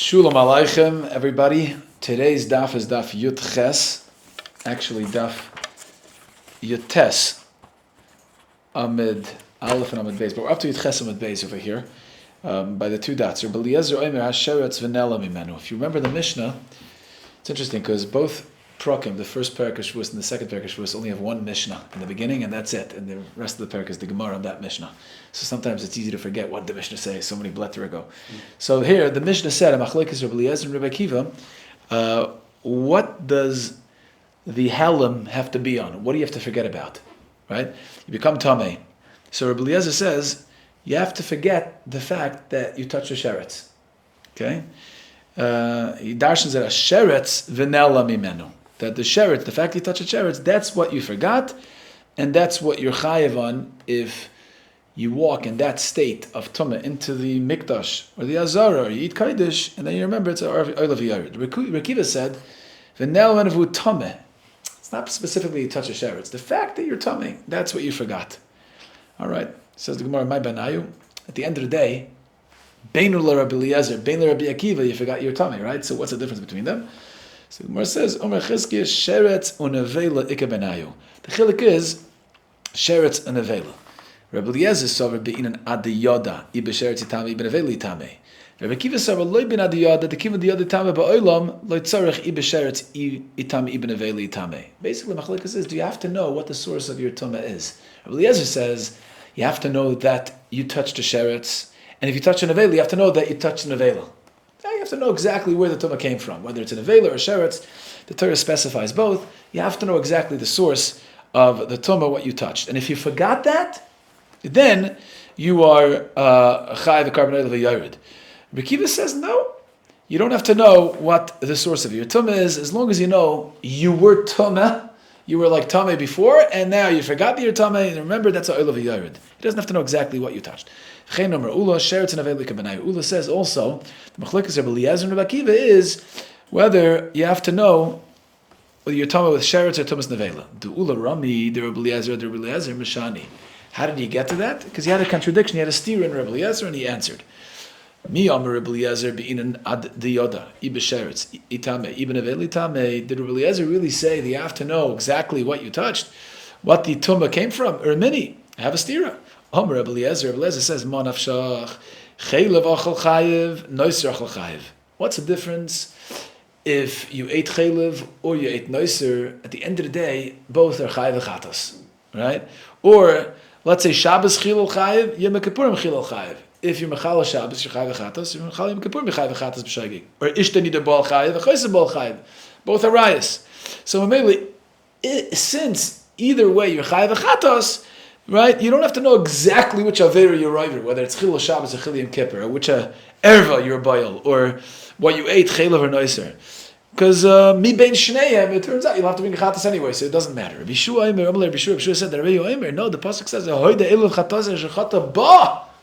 Shalom Aleichem, everybody. Today's daf is daf Yut Ches, actually daf Yutes, Amid Aleph and Amid Beis, but we're up to Yut Ches Amid Beis over here, by the two dots. Rabbi Eliezer Omer Hasheretz V'nela Mimenu. If you remember the Mishnah, it's interesting because both Prakim, the first parak of Shevuos and the second parak of Shevuos, only have one Mishnah in the beginning, and that's it. And the rest of the parak is the Gemara on that Mishnah. So sometimes it's easy to forget what the Mishnah says so many blätter ago. So here, the Mishnah said, Machlekes Rabbi Eliezer and Rabbi Akiva, what does the halim have to be on? What do you have to forget about? Right? You become tamei. So Rabbi Eliezer says, you have to forget the fact that you touch the sheretz. Okay? He darshans that a sheretz v'nela mimenu. That the sheretz, the fact you touch a sheretz, that's what you forgot, and that's what you're chayev on if you walk in that state of tumah into the mikdash or the azara, or you eat kaidish, and then you remember it's a oil of yared. Rekiva said, "V'nel menavu tumah." It's not specifically you touch a sheretz. The fact that you're tumah, that's what you forgot. All right, says the Gemara, "My banayu." At the end of the day, beinu l'Rabbi Eliezer, beinu l'Rabbi Akiva, you forgot your tumah, right? So what's the difference between them? So the Gemara says, "Omer chizkiya sheretz unavela ika benayu." The chiluk is sheretz unavela. Rabbi Eliezer saw be'inan adiyoda ibe sheretz itame ibe nevela itame. Rabbi Akiva saw loy bin adiyoda the kiva adiyoda itame ba'olam loy tzarech ibe sheretz itame ibe nevela itame. Basically, machlekes is, do you have to know what the source of your tumah is? Rabbi Eliezer says you have to know that you touched a sheretz, and if you touch a nevela, you have to know that you touched a nevela. You have to know exactly where the tumah came from, whether it's a nevela or a sheretz. The Torah specifies both. You have to know exactly the source of the tumah, what you touched. And if you forgot that, then you are chayav a carbon of a yared. Rekiva says no. You don't have to know what the source of your tumah is, as long as you know you were tumah, you were like tumah before, and now you forgot that you're tumah, and remember that's a oil of a yared. He doesn't have to know exactly what you touched. Ula says also, the machlekes Rabbi Eliezer and Rabbi Akiva is whether you have to know whether you're tumah with sheretz or tumas nevela. Du ula rami, the Rabbi Eliezer, the Rabbi Eliezer mishani. How did he get to that? Because he had a contradiction. He had a steer in Rabbi Eliezer, and he answered. Mi amar Rabbi Eliezer be'inan ad diyoda ibe sheretz itame ibe nevela itame. Did Rabbi Eliezer really say that you have to know exactly what you touched, what the tumah came from? Or mini, have a stira. Amar Rabbi Eliezer says, "Ma nafshach chaylev achal chayev, noiser achal chayev." What's the difference if you ate chaylev or you ate noiser? At the end of the day, both are chayev chatas, right? Or let's say Shabbos chilul chayev, Yom Kippurim chilul chayev. If you're mechal Shabbos, you're chayev chatas. You're mechal Yom Kippurim, you're chayev chatas b'shagig. Or ishta nida bal chayev, v'choyse bal chayev. Both are rayas. So mainly, since either way you're chayev chatas, right? You don't have to know exactly which Avera you're over, whether it's Chilul Shabbos or Chilul Yom Kippur, or which Erva you're Bayal, or what you ate, Chaylev or Noiser. Because Mi Bein Shneim, it turns out you'll have to bring a Chatas anyway, so it doesn't matter. Rabbi Yeshua said that Rabbi Yoel, no, the Pasuk says, the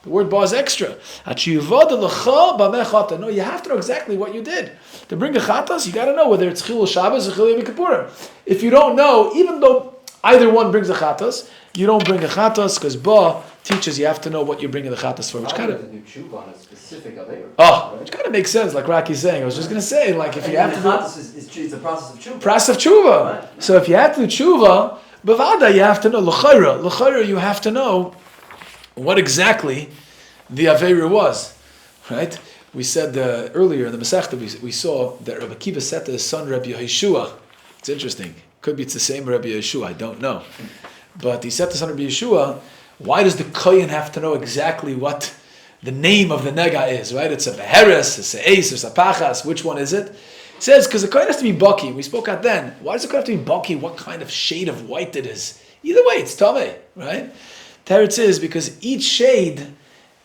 word ba is extra. No, you have to know exactly what you did. To bring a Chatas, you got to know whether it's Chilul Shabbos or Chilul Yom Kippurim. If you don't know, even though either one brings a Chatas, you don't bring a chatas because ba teaches you have to know what you're bringing the chatas for, which kind of which kind of makes sense. Like Raki's saying, I was just going to say, like if you have to do chatas is the process of tshuva. Process of tshuva. Right. So if you have to do tshuva, b'vada you have to know l'chayra you have to know what exactly the aveira was, right? We said earlier in the Masechta we saw that Rabbi Akiva said to his son Rabbi Yeshua. It's interesting. Could be it's the same Rabbi Yeshua. I don't know. But he said to son Rabbi Yeshua, why does the kohen have to know exactly what the name of the nega is, right? It's a beheres, it's a ace, it's a pachas, which one is it? He says, because the kohen has to be bucky. We spoke out then. Why does the kohen have to be bucky? What kind of shade of white it is? Either way, it's tameh, right? Teretz is because each shade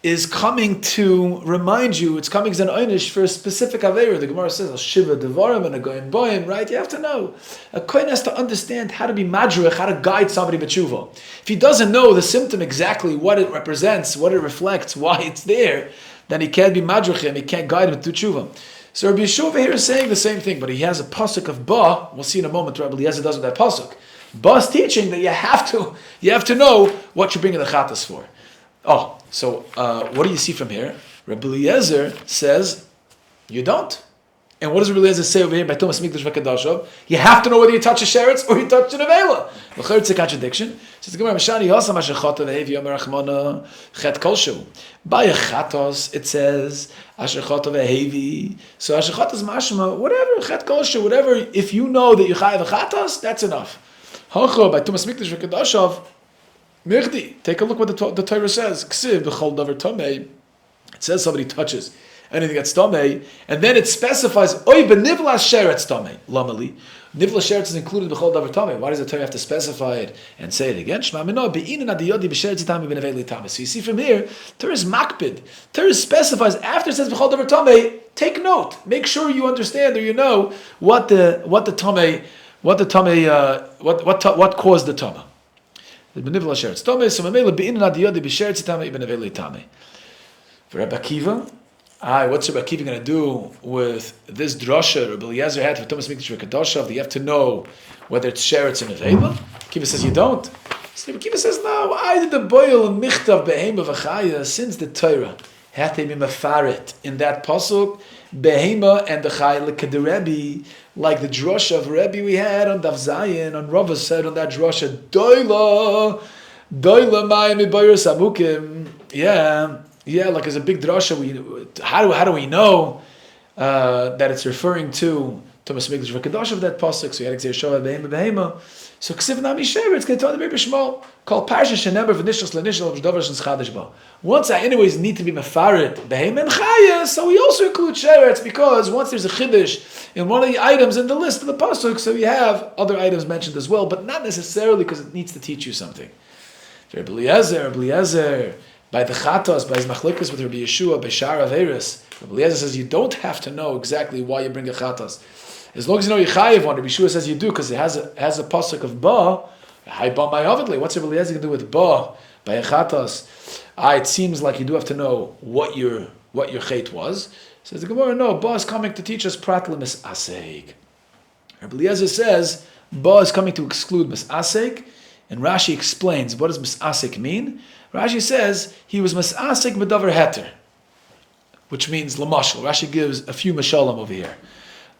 is coming to remind you, it's coming as an einish for a specific aveira. The Gemara says, shiva devarim and a goyim boyim, right? You have to know. A kohen has to understand how to be madrich, how to guide somebody b'tshuva. If he doesn't know the symptom exactly, what it represents, what it reflects, why it's there, then he can't be madrich him, he can't guide him to tshuva. So Rabbi Yeshua here is saying the same thing, but he has a pasuk of ba. We'll see in a moment what Rabbi Eliezer does with that pasuk. Ba's teaching that you have to know what you're bringing the chatas for. Oh, so what do you see from here? Rabbi Eliezer says You don't. And what does Rabbi Eliezer say over here by Thomas Mikdash v'Kadashov? You have to know whether you touch a sheretz or you touch an avela. L'chayr it's a contradiction. Says the Gemara, Mashani Yosam Ashachata v'Hevi Yomer Rachmana Chet Kolshu. By a chatos it says Ashachata v'Hevi. So Ashachata is mashma whatever Chet Kolshu whatever. If you know that you chayav a chatos, that's enough. Hacha by Thomas Mikdash v'Kadashov. Mirdi. Take a look what the Torah says. Ksiv b'chol davar tamei. It says somebody touches anything that's tamei, and then it specifies oy benivlas sheretz tamei. Lamali, nivlas sheretz is included b'chol davar tamei. Why does the Torah have to specify it and say it again? Shema mino be'inan adiyodi b'sheretz tamei b'neveli tamei. So you see from here, Torah is makpid. Torah specifies after it says b'chol davar tamei. Take note. Make sure you understand or you know what tamei caused the tamei. The benivlas sheretz tamei. So mamela be'inan adiyodi b'sheretz tamei b'neveli tamei. For Rabbi Akiva. What's Rabbi Akiva going to do with this drasha Rabbi Eliezer had for Thomas Mikdash v'Kadoshav? Do you have to know whether it's sheretz and avela? Akiva says you don't. So Rabbi Akiva says no. I did the boil and michtav behema v'chaya since the Torah had to be mefaret in that pasuk behema and the chaya l'kaderebi like the drasha of Rebbe we had on Daf Zayin on Rava said on that drasha doila mayim mibayros amukim Yeah, like as a big drasha, how do we know that it's referring to Thomas Mikdash v'Kadashov of that pasuk? So you had to say Shava behema behema. So ksiv nami shever, it's going to tell the Rebbe Shmuel called parsha shenember v'nishlos lenishlos v'davar sh'nschadish ba. Once I anyways need to be mefaret behema and chaya, so we also include sheretz because once there's a chiddush in one of the items in the list of the pasuk, so you have other items mentioned as well, but not necessarily because it needs to teach you something. Rabbi Eliezer. By the chatos, by his machlikas with Rabbi Yeshua, by Shar Averis, Rabbi Eliezer says you don't have to know exactly why you bring a chatos. As long as you know you chayiv one, Rabbi Yeshua says you do because it has a pasuk of ba. Hai ba ma'avidli. What's Rabbi Eliezer going to do with ba by a chatos? It seems like you do have to know what your chait was. Says the Gemara, no, ba is coming to teach us prat l'misasek. Rabbi Eliezer says ba is coming to exclude misasek, and Rashi explains what does misasek mean. Rashi says he was masasik b'davar heter, which means lamashal. Rashi gives a few mashalim over here.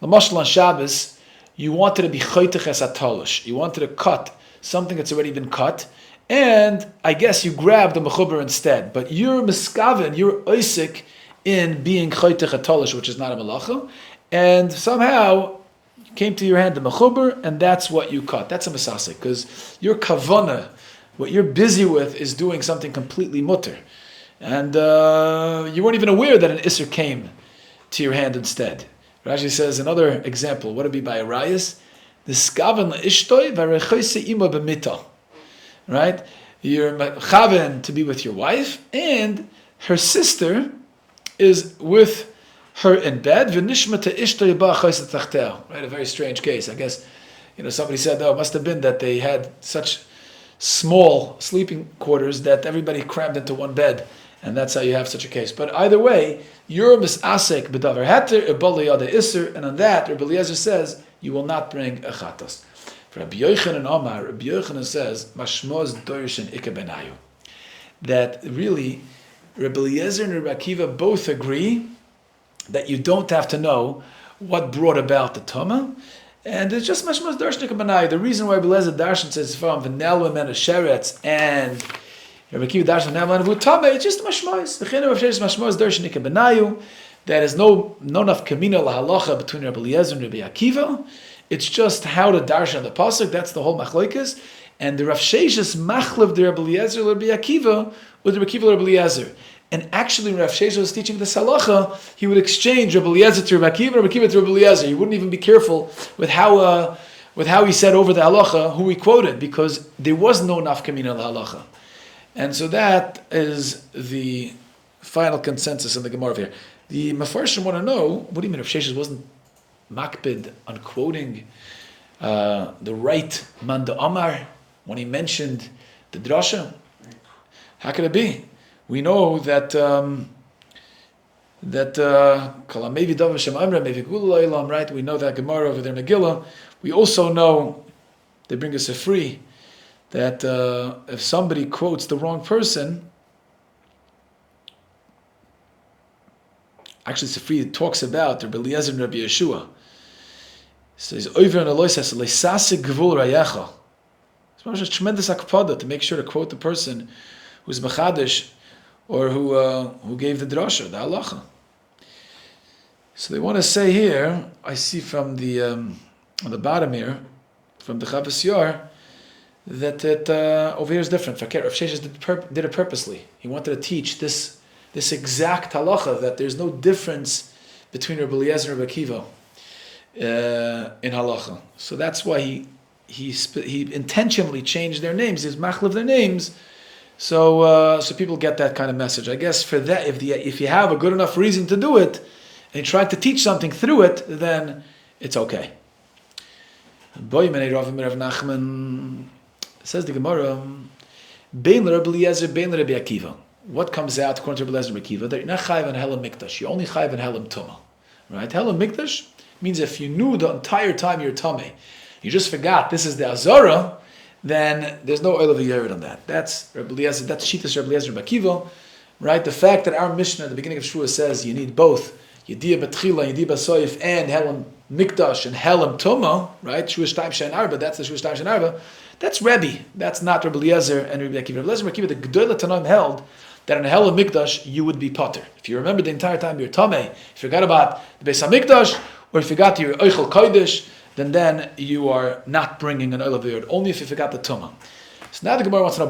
Lamashal on Shabbos, you wanted to be chaytech es atalish. You wanted to cut something that's already been cut, and I guess you grabbed the mechuber instead. But you're miskaven, you're oisik in being chaytech atalish, which is not a malacha, and somehow came to your hand the mechuber, and that's what you cut. That's a masasik because your kavana. What you're busy with is doing something completely mutter. And you weren't even aware that an isser came to your hand instead. Rashi says another example, what would it be by a rayas? The skaven ishtoi v'rechoise ima b'mita. Right? You're chaven to be with your wife, and her sister is with her in bed. V'nishmata ishtoi ba'achoise tachteh. Right? A very strange case. I guess, somebody said, it must have been that they had such small sleeping quarters that everybody crammed into one bed, and that's how you have such a case. But either way, you're misasek b'davar heter ibali yada iser, and on that Rabbi Eliezer says you will not bring a chatos. Rabbi Yochanan Omar, Rabbi Yochanan says mashmoz dorshin ikabenayu, that really Rabbi Eliezer and Rabbi Akiva both agree that you don't have to know what brought about the tumah. And it's just mashmos darshan ikabenayu. The reason why Rabbi Eliezer darshan says from v'nelwa men sheretz and Rabbi Akiva darshan v'nelwa men v'utame, it's just mashmos. The chinu of sheretz mashmos darshan ikabenayu. There is no enough kamina lahalacha between Rabbi Eliezer and Rabbi Akiva. It's just how to darshan the pasuk. That's the whole machlokes. And the Rav Sheshes machlev the Rabbi Eliezer Rabbi Akiva with Rabbi Akiva Rabbi Eliezer. And actually, when Rav Sheshes was teaching the halacha, he would exchange Rabbi Eliezer to Rabbi Akiva, Rabbi Akiva to Rabbi Eliezer. He wouldn't even be careful with how he said over the halacha who he quoted, because there was no nafkamina halacha. And so that is the final consensus in the Gemara here. The Mefarshim want to know, what do you mean Rav Sheshes wasn't makbid on quoting the right Manda Amar when he mentioned the drasha? How could it be? We know that right? We know that Gemara over there in Megillah. We also know, they bring us a free, that if somebody quotes the wrong person, Actually, Sifri talks about Rabbi Eliezer and Rabbi Yeshua. So he's over in Eloi says, "Leisase gvul rayecha." It's a tremendous akpada to make sure to quote the person who's mechadish or who gave the drasha, the halacha. So they want to say here, I see from the on the bottom here, from the Chavos Yair, that it over here is different. Rav Sheshes did it purposely. He wanted to teach this exact halacha, that there's no difference between Rabbi Eliezer and Rabbi Akiva in halacha. So that's why he intentionally changed their names. He's machlev their names, so people get that kind of message. I guess for that, if you have a good enough reason to do it, and you try to teach something through it, then it's okay. Says the Gemara, Bein Rabbi Eliezer, Bein Rabbi Akiva. What comes out according to Rabbi Eliezer and Rabbi Akiva? That you're not chayiv on helam mikdash. You're only chayiv on helam tumah. Right? Helam mikdash means if you knew the entire time you're tummy, you just forgot this is the azara, then there's no oil of a yerid on that. That's Rabbi Eliezer. That's Shitas Rabbi Eliezer and Rabbi Akiva. Right? The fact that our Mishnah at the beginning of Shevuos says you need both Yediyah B'tchila, Yediyah B'soif, and helam mikdash and helam tumah. Right? Shevuos Shtayim Shein Arba. That's the Shevuos Shtayim Shein Arba. That's Rebbe. That's not Rabbi Eliezer and Rabbi Akiva. Rabbi Eliezer and Rabbi Akiva, the Gedolah Tanoim held that in a Hel Mikdash you would be potter. If you remember the entire time you're Tameh, if you forgot about the Beis HaMikdash, or if you forgot your Eichel Kodesh, then you are not bringing an Oil of Yod, only if you forgot the Tumah. So now the Gemara wants to know,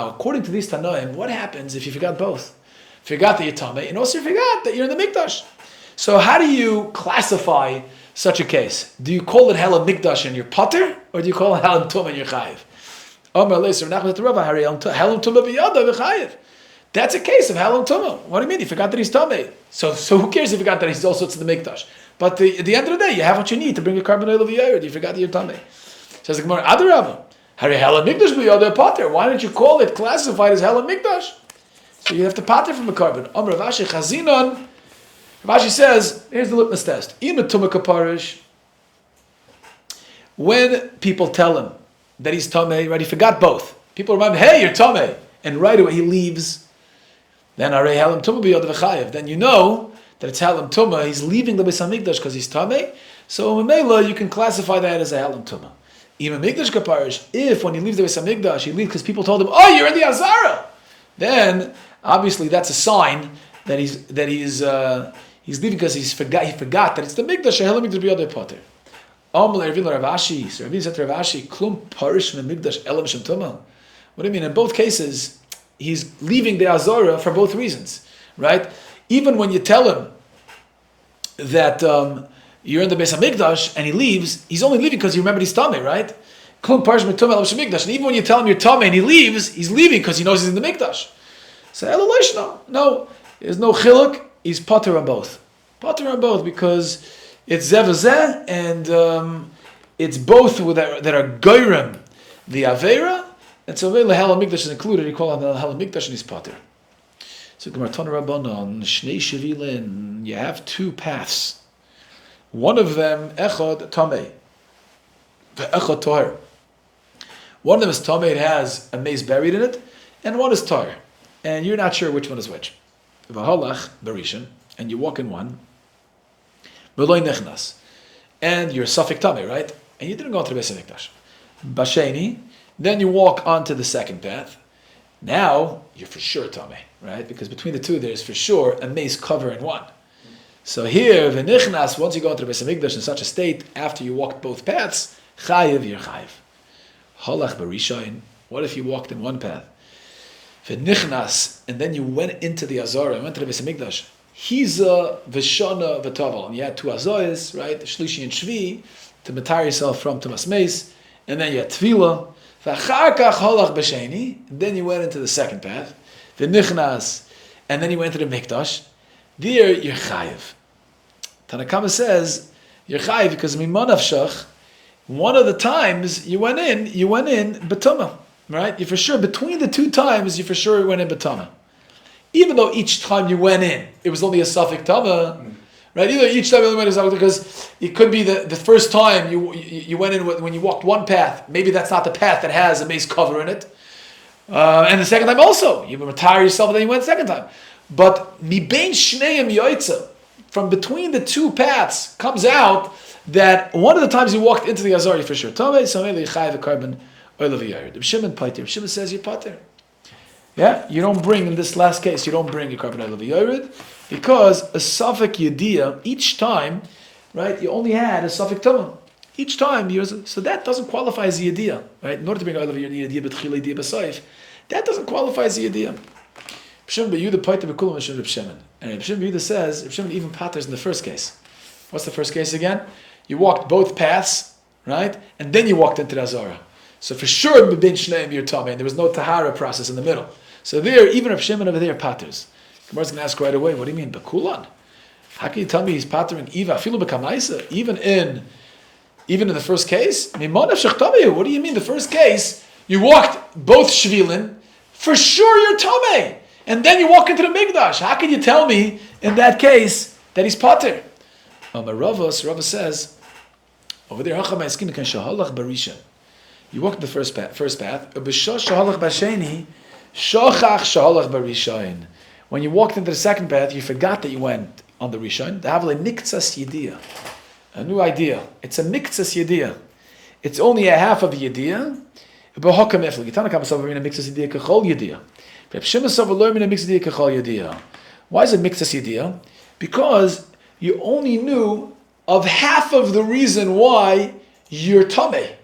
according to these Tanoim, what happens if you forgot both? If you forgot that you're Tameh, and also you forgot that you're in the Mikdash. So how do you classify such a case? Do you call it Helam Mikdash and you're potter, or do you call it Helam Tumah and you're chayiv? That's a case of Helam Tumah. What do you mean? You forgot that he's Tameh. So who cares if you forgot that he's also to the Mikdash? But at the end of the day, you have what you need to bring a carbon oil of Yair. You forgot that you're Tameh. Says the Gemara, Adarabah, Hari Helam Mikdash b'yada potter. Why don't you call it classified as Helam Mikdash? So you have to potter from a carbon. Rav Ashi Chazinon. Rav Ashi says, here's the litmus test. When people tell him that he's Tameh, right, he forgot both. People remind him, hey, you're Tameh. And right away he leaves. Then Arei Helam Tumah b'yod v'chayev. Then you know that it's Helam Tumah. He's leaving the Beis HaMikdash because he's Tameh. So in Mela, you can classify that as a Helam Tumah. Even Mikdash kaparish, if when he leaves the Beis HaMikdash, he leaves because people told him, oh, you're in the Azara. Then obviously that's a sign that he's leaving because he forgot that it's the Mikdash. Helam Mikdash b'yod potter. What do you mean? In both cases, he's leaving the Azara for both reasons, right? Even when you tell him that you're in the Beis HaMikdash and he leaves, he's only leaving because he remembered he's Tameh, right? And even when you tell him you're Tameh and he leaves, he's leaving because he knows he's in the Mikdash. So, no, there's no chiluk, he's potter on both. Potter on both because it's zeh and it's both that are goyrem, the Aveira, and so the Helam Mikdash is included. You call it the Helam Mikdash and he's potter. So Gemara Tana Rabbanon Shnei Shevilin. You have two paths. One of them echad tamei, echad tahor. One of them is tamei. It has a mace buried in it, and one is tahor, and you're not sure which one is which. V'halach berishan, and you walk in one. V'loi nechnas, and you're suffik tamei, right? And you didn't go into the Beis HaMikdash. Basheni, then you walk onto the second path. Now you're for sure tamei, right? Because between the two, there's for sure a mace covering one. So here, v'nichnas, once you go into the Beis HaMikdash in such a state, after you walked both paths, chayiv, you're chayiv. Halach barishayin. What if you walked in one path? V'nichnas, and then you went into the Azara, and went to the Beis HaMikdash. Hiza v'shana v'taval, and you had two Azayas, right? Shlishi and Shvi, to matar yourself from Tumas Meis, and then you had Tvila. V'achar kach halach b'sheni, and then you went into the second path. V'nichnas, and then you went to the Mikdash. There, you're chayiv. Tanakama says you're chayiv because mimanavshach. One of the times you went in betuma, right? You for sure between the two times you for sure went in betuma. Even though each time you went in, it was only a suffix tama, right? Either each time you only went in suffix because it could be the first time you went in when you walked one path. Maybe that's not the path that has a mace cover in it, and the second time also you retire yourself and then you went the second time. But mibein shneim yoitza, from between the two paths comes out that one of the times you walked into the Azari for sure. Tomei samei lechayev a carbon oil of yared. Reb Shimon pater. Reb Shimon says you're pater. Yeah, you don't bring in this last case. You don't bring a carbon oil of yared because a suffix yediyah each time, right? You only had a suffix tumah. Each time, so that doesn't qualify as a yediyah, right? In order to bring oil of yared, yediyah betchila yediyah b'sayif, that doesn't qualify as a yediyah. Reb Shimon b'Yehuda pater b'kulam Reb Shimon. And Reb Shimon b'Yehuda says Reb Shimon even paters in the first case. What's the first case again? You walked both paths, right? And then you walked into the Azara. So for sure, b'bein shneim you're tummy, and there was no tahara process in the middle. So there, even Reb Shimon over there paters. Gemara's going to ask right away, what do you mean, bekulan? How can you tell me he's patering Eva? Afilu b'kamaisa? Even in the first case? What do you mean, the first case, you walked both shvilin, for sure you're tummy, and then you walk into the Mikdash. How can you tell me, in that case, that he's pater? Rava says, over there, you walked the first path. When you walked into the second path, you forgot that you went on the Rishon. A new idea. It's a miktsas yediyah. It's only a half of the yediyah. Why is it miktsas yediyah? Because you only knew of half of the reason why you're tameh.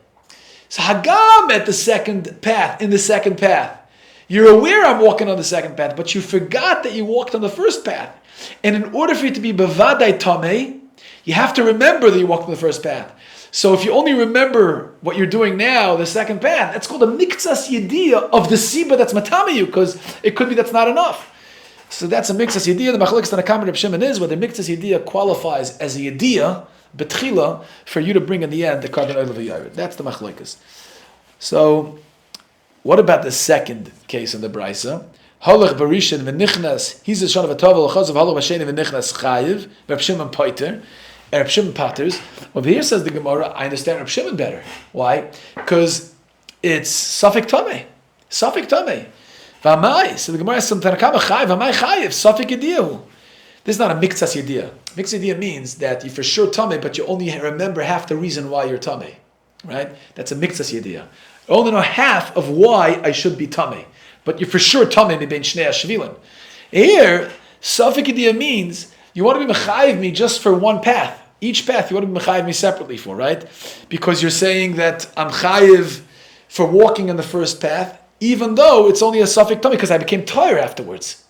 So hagam at the second path, in the second path. You're aware I'm walking on the second path, but you forgot that you walked on the first path. And in order for you to be bevadai tameh, you have to remember that you walked on the first path. So if you only remember what you're doing now, the second path, that's called a miktsas yediyah of the siba that's matamayu, because it could be that's not enough. So that's a miktsas yediyah. The machlokes that Reb Shimon is whether miktsas yediyah qualifies as a yediyah betchila for you to bring in the end the carbon oil of a yared. That's the machlokes. So what about the second case in the brisa? Halach barishin v'nichnas. He's a son of a tavel chazav halach b'sheni v'nichnas chayiv. Reb Shimon pater. Reb Shimon paters. Over here says the Gemara, I understand Reb Shimon better. Why? Because it's suffik tameh. Suffik tameh. V'amai. So the Gemara says, Tanakama chayiv. V'amai chayiv. Suffik yediyahu. This is not a miktsas yediyah. Miktsas yediyah means that you for sure tameh, but you only remember half the reason why you're tameh. Right? That's a miktsas yediyah. I only know half of why I should be tameh. But you're for sure tameh mibein shnei hashvilin. Here, suffik yediyah means you want to be mechayiv me just for one path. Each path you want to be mechayiv me separately for, right? Because you're saying that I'm chayiv for walking in the first path, even though it's only a suffik tameh, because I became tired afterwards.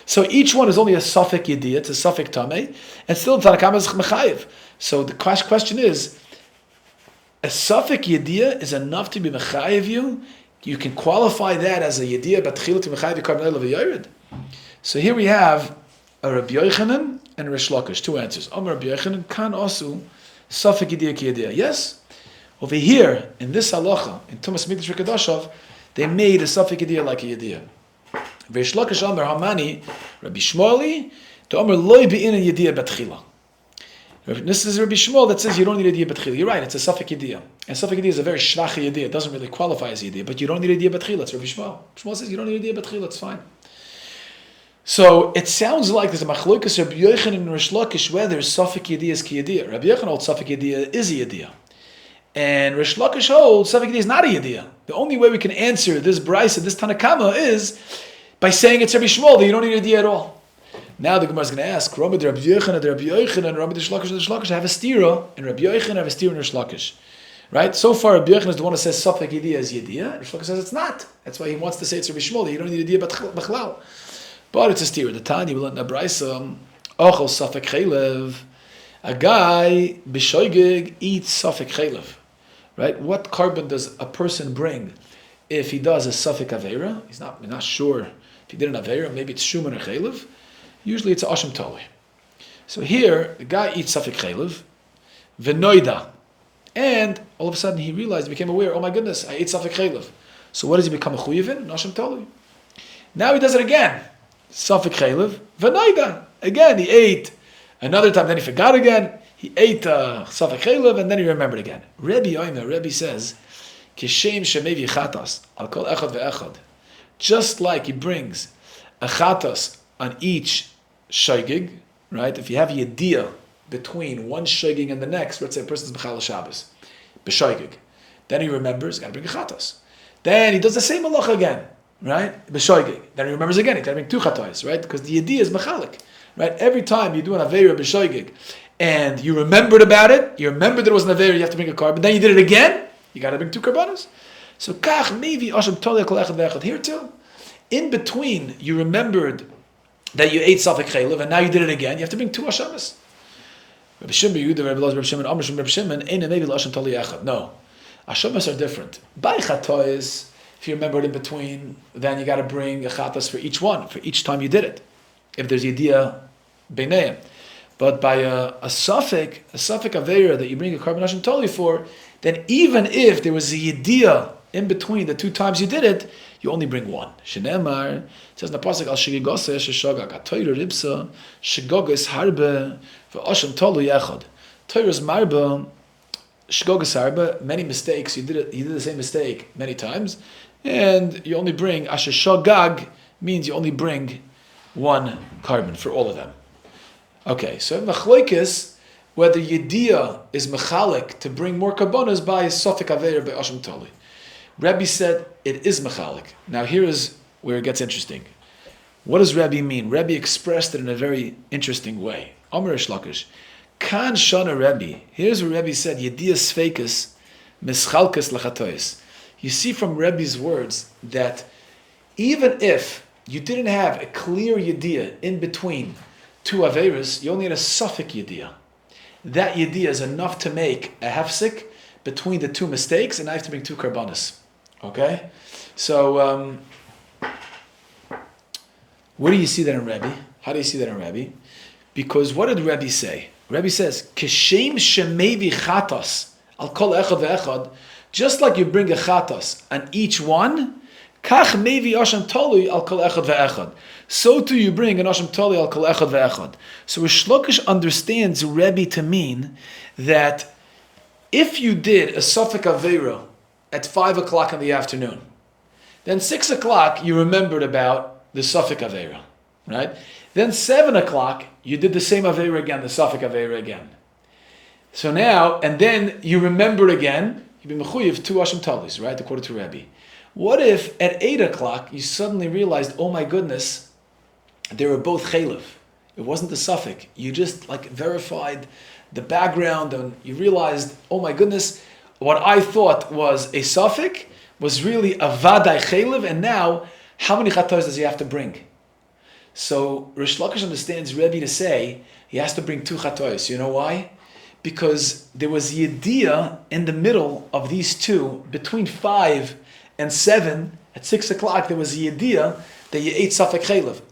So each one is only a suffik yediyah, it's a suffik tameh, and still Tanakama is mechayiv. So the question is, a suffik yediyah is enough to be mechayiv you? You can qualify that as a yediyah, but tchila to mechayiv carbon oil of a yared. So here we have a Rabbi Yochanan and a Rish Lakish, two answers. Amar Rabbi Yochanan kan asu suffik yediyah ki yediyah. Yes. Over here in this halacha in Tumas Mikdash V'Kadoshav, they made a suffik yediyah like a yediyah. Rish Lakish Amar Hamani Rabbi Shmueli to Amar loy be'in a yediyah betchila. This is Rabbi Shmuel that says you don't need a yediyah betchila. You're right, it's a suffik yediyah. And suffik yediyah is a very shvach yediyah. It doesn't really qualify as a yediyah, but you don't need a yediyah betchila. It's Rabbi Shmuel. Shmuel says you don't need a yediyah betchila, it's fine. So it sounds like there's a machlokes Rabbi Yochanan and Rish Lakish whether suffik yediyah is ki yediyah. Rabbi Yochanan holds suffik yediyah is a yediyah. And Rish Lakish holds suffik yediyah is not a yediyah. The only way we can answer this brisa, this Tanakama, is by saying it's Rabbi Shmuel that you don't need a yediyah at all. Now the Gemara is going to ask, Rabbi Yochanan and Rabbi Rish Lakish have a stira, and Rabbi Yochanan have a stira and Rish Lakish. Right? So far, Rabbi Yochanan is the one who says suffik yediyah is yediyah. Rish Lakish says it's not. That's why he wants to say it's Rabbi Shmuel that you don't need a yediyah b'chlal. But it's a stira. The Tanya will learn in the brisa, ochel suffik chaylev. A guy b'shoigig eats suffik chaylev. Right? What carbon does a person bring if he does a suffik aveira? He's not sure if he did an aveira. Maybe it's shuman or chaylev. Usually it's a asham toli. So here the guy eats suffik chaylev, v'noida, and all of a sudden he realized, he became aware. Oh my goodness, I ate suffik chaylev. So what does he become a chuyev in? An asham toli. Now he does it again. Suffik chaylev, v'noida. Again he ate. Another time, then he forgot again. He ate suffik chaylev, and then he remembered again. Rebbe says, kishem shemevi chatas al kol echad ve'echad. Just like he brings a chatas on each shaygig, right? If you have a yediyah between one shaygig and the next, let's say a person's B'chal Shabbos, b'shaygig, then he remembers, got to bring a chatas. Then he does the same halacha again, right? B'shaygig. Then he remembers again, he got to bring 2 chatas, right? Because the yediyah is mechalik, right? Every time you do an aveira b'shaygig, and you remembered about it, you remembered there was an aveira, you have to bring a carbon, then you did it again, you got to bring 2 karbanos. So kach maybe asham tolei kol echad ve'echad. Here too, in between, you remembered that you ate safek chaylev, and now you did it again. You have to bring 2 hashamas. Rabbi Shimon, Yehuda, Rabbi Loz, Rabbi Shimon, Amr Shimon, Rabbi Shimon, ein maybe l'asham tolei echad. No, hashamas are different. By chatois, if you remembered in between, then you got to bring a chatas for each one, for each time you did it. If there's yediyah beineim. But by a safek aveira that you bring a carbon asham tolei for, then even if there was a yediyah in between the 2 times you did it, you only bring 1. Shenemar, it says in the pasuk al shigigose sheshogag atoyre ribsa shigoges harbe ve'asham tolu yechad. Toyre's marbe shigoges harbe, many mistakes. You did the same mistake many times, and you only bring asher shogag means you only bring 1 carbon for all of them. Okay, so machloikis whether yediyah is mechalik to bring more karbonas by safek aveir by asham tolu. Rebbe said it is mechalik. Now here is where it gets interesting. What does Rebbe mean? Rebbe expressed it in a very interesting way. Amar Shlakish, Kan Shana Rebbe. Here's where Rebbe said, Yediyah sfeikus mischalkas lachatois. You see from Rebbe's words that even if you didn't have a clear yediyah in between 2 averas, you only had a safek yediyah. That yediyah is enough to make a hefsek between the 2 mistakes, and I have to bring 2 karbanos. Okay? So, where do you see that in Rebbe? How do you see that in Rebbe? Because what did Rebbe say? Rebbe says, Keshem shemevi chatas al kol echad ve'echad, just like you bring a chatas on each one, kach mevi asham tolui al kol echad ve'echad. So too you bring an asham tolui al kol echad ve'echad. So Rish Lakish understands Rebbe to mean that if you did a safek aveira at 5 o'clock in the afternoon, then 6 o'clock you remembered about the safek aveira, right? Then 7 o'clock you did the same aveira again, the safek aveira again. So now, and then you remembered again, you've been mechuyev 2 asham talis, right? According to Rebbe. What if at 8 o'clock you suddenly realized, oh my goodness, they were both chaylev. It wasn't the safek. You just verified the background, and you realized, oh my goodness, what I thought was a safek was really a vaday chaylev, and now, how many chatos does he have to bring? So Rish Lakish understands Rebbe to say he has to bring 2 chatos. You know why? Because there was yediyah in the middle of these 2, between 5 and 7, at 6 o'clock, there was a yediyah that you ate safek chaylev.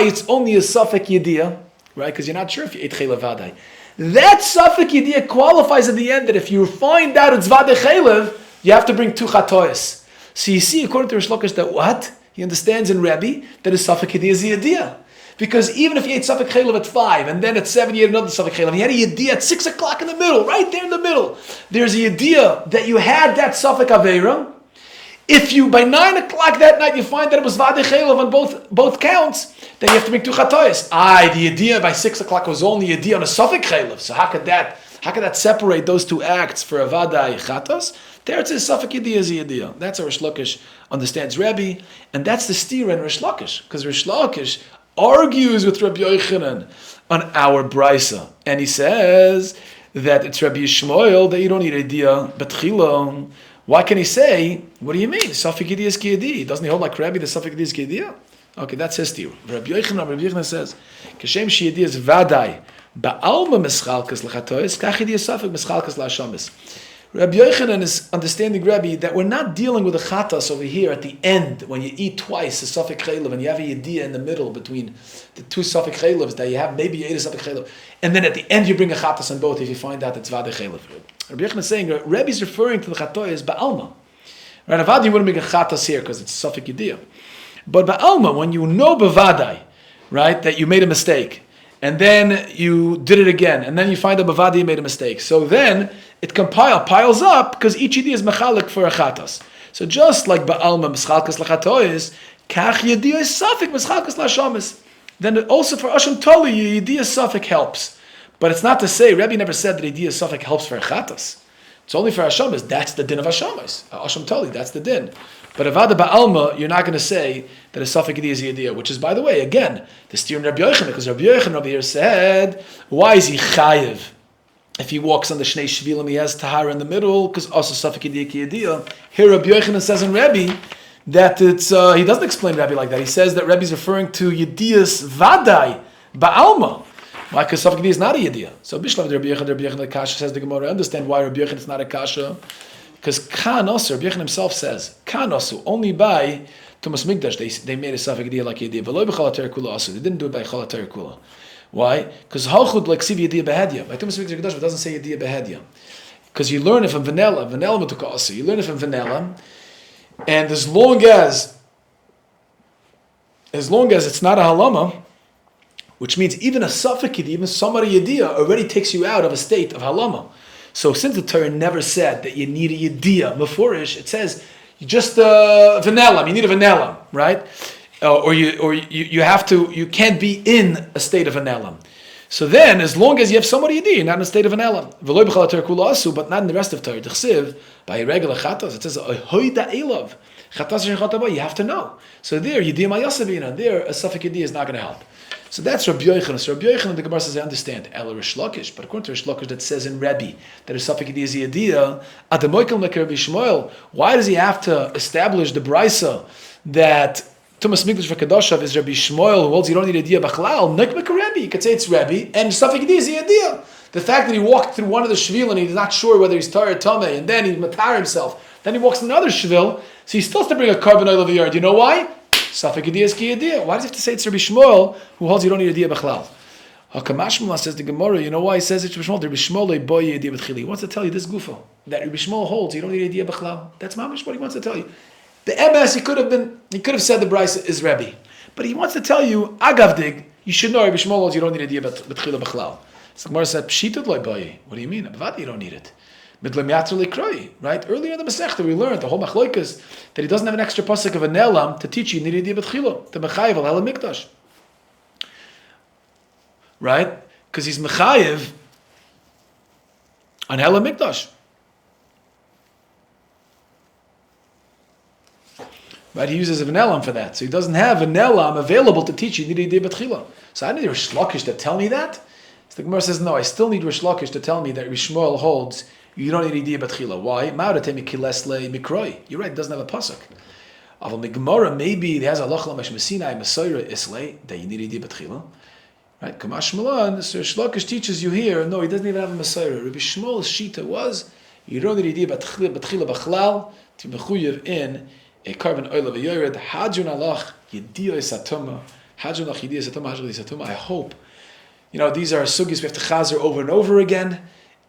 It's only a safek yediyah, right? Because you're not sure if you ate chaylev vaday. That safek yediyah qualifies at the end that if you find out it's vaday chaylev, you have to bring 2 chatois. So you see, according to Rish Lakish, that what? He understands in Rebbe that his safek yediyah is a yediyah. Because even if you ate safek chaylev at 5, and then at 7 you ate another safek chaylev, he had a yediyah at 6 o'clock in the middle, right there in the middle. There's a yediyah that you had that safek aveira. If you, by 9 o'clock that night, you find that it was vaday chaylev on both counts, then you have to make 2 chatois. The yediyah by 6 o'clock was only yediyah on a safek chaylev. So how could that separate those 2 acts for a vaday chatos? There it says safek yediyah is a yediyah. That's how Rish Lakish understands Rebbe, and that's the steer in Rish Lakish, because Rish Lakish argues with Rabbi Yochanan on our brisa, and he says that it's Rabbi Yishmael that you don't need yediyah, but chilo. Why can he say, what do you mean? Safek yediyah is kiyediyah. Doesn't he hold like Rabbi the safek yediyah is kiyediyah? Okay, that's his theory. Rabbi Yochanan says, Kashem sheyediyah is vaday, ba'alma mischalkas l'chatois, kach yediyah safek mischalkas la'ashamis. Rabbi Yochanan is understanding Rabbi that we're not dealing with a chatas over here at the end when you eat twice a safek chaylev and you have a yediyah in the middle between the 2 safek chaylevs that you have. Maybe you ate a safek chaylev, and then at the end you bring a chatas on both if you find out it's vaday chaylev. Rabbi Yochanan is saying Rabbi is referring to the chatois ba'alma. Right? Avad you wouldn't make a chatas here because it's safek yediyah, but ba'alma when you know b'vaday, right, that you made a mistake, and then you did it again, and then you find out b'vaday you made a mistake. So then it piles up because each yediyah is mechalik for a chatas. So just like ba'alma mischalkas l'chatois, Kach yediyah safek mischakas lashamis. Then also for Asham Tali, yediyah safek helps. But it's not to say, Rebbe never said that yediyah safek helps for chatas. It's only for Hashamas. That's the din of Hashamas. Asham Tali, that's the din. But Avada Ba'alma, you're not going to say that a safek yediyah is yediyah, which is, by the way, again, the steer in Rabbi Yochanan, because Rabbi Yochanan over here said, why is he chayiv? If he walks on the Shnei Shvilim, he has Tahara in the middle, because also safek yediyah yediyah. Here Rabbi Yochanan says in Rebbe, that it's, he doesn't explain Rebbe like that. He says that Rebbe is referring to Yediyas Vadai, Ba'alma. Why? Because Safek Yediyah is not a Yediyah. So Bishlav Rabbi Yochanan the Kasha says the Gemara, understand why Rabbi Yochanan is not a Kasha. Because Kanosu, Rabbi Yochanan himself says, Kanosu, only by Tumas Migdash, they made a Safek Yediyah like Yediyah. V'loi b'chal HaTorah Kula asu. They didn't do it by Chal HaTorah Kula. Why? Because Halchud like Siv Yediyah Behediyah. By Tumas Migdash it doesn't say Yediyah Behediyah. Because you learn it from Vanilla Matuka asu. You learn it from Vanilla. And as long as it's not a halama, which means even a suffix, even somebody yediyah already takes you out of a state of halama. So since the Torah never said that you need a yediyah mefurish, it says you just vanellam. You need a vanellam, right? Or you have to. You can't be in a state of vanellam. So then, as long as you have somebody yediyah, you're not in a state of vanellam. V'loi b'chal HaTorah kula asu, but not in the rest of Torah. T'chsiv by regular chatas. It says hoida elav chatas shechataba. You have to know. So there, yediyah mayasavina. There, a suffix yediyah is not going to help. So that's Rabbi Yochanan. So Rabbi Yochanan, the Gemara says, I understand. Ela Rish Lakish, but according to Rish Lakish, that says in Rebbe that a suffix yediyah is yediyah. Adamoikel like Rabbi Shmuel. Why does he have to establish the brisa that Tumas Mikdash v'Kadoshav is Rabbi Shmuel who holds you don't need a yediyah b'chalal? Nekmek Rebbe. You could say it's Rebbe, and suffix yediyah is yediyah. The fact that he walked through one of the shvil and he's not sure whether he's tar or tameh, and then he matar himself, then he walks in another shvil, so he still has to bring a carbon oil of the yard. You know why? Safek yediyah is ki yediyah. Why does he have to say it's Rabbi Shmuel who holds you don't need a yediyah b'chalal? Hakamashmula says the Gemara. You know why he says it's Rabbi Shmuel? Rabbi Shmuel boy yediyah b'tchili. He wants to tell you this gufa that Rabbi Shmuel holds you don't need a yediyah b'chalal. That's mamish what he wants to tell you. The MS he could have said the brisa is Rebbe, but he wants to tell you agavdig. You should know Rabbi Shmuel holds you don't need a yediyah b'tchila b'chalal. So Gemara said pshitut loy boy. What do you mean? Abavad you don't need it. Right? Earlier in the Masechta we learned the whole machloikas that he doesn't have an extra pasuk of a nelam to teach you nidiyah b'tchila to mechayev al hela mikdash. Right? Because he's mechayev on hela mikdash. Right? He uses a nelam for that, so he doesn't have a nelam available to teach you nidiyah b'tchila. So I need Rish Lakish to tell me that. So the Gemara says no. I still need Rish Lakish to tell me that Rish Shmuel holds. You don't need yediyah b'tchila. Why? You're right. It doesn't have a pasuk. Aval Gemara maybe it has a lachla meshmesinai mesoira islay that you need yediyah b'tchila. Right? Kamash Malan. So Shlokish teaches you here. No, he doesn't even have a mesoira. Rabbi Shmuel's shita was you don't need yediyah b'tchila b'chlal to be mechuyev in a carbon oil of a yored hadrin alach yediyah satuma hadrin alach yediyah satuma hadrin satuma. I hope these are sugis we have to chazer over and over again.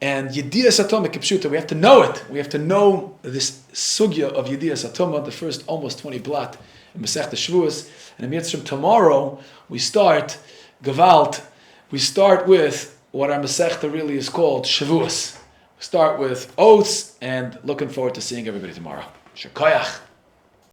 And Yediyah Satoma Kipshuta, we have to know it. We have to know this sugya of Yediyah Satoma, the first almost 20 blat in Masechta Shevuos. And in Mitzvah tomorrow, we start Gevalt. We start with what our Masechta really is called Shevuos. We start with oaths, and looking forward to seeing everybody tomorrow. Shekayach.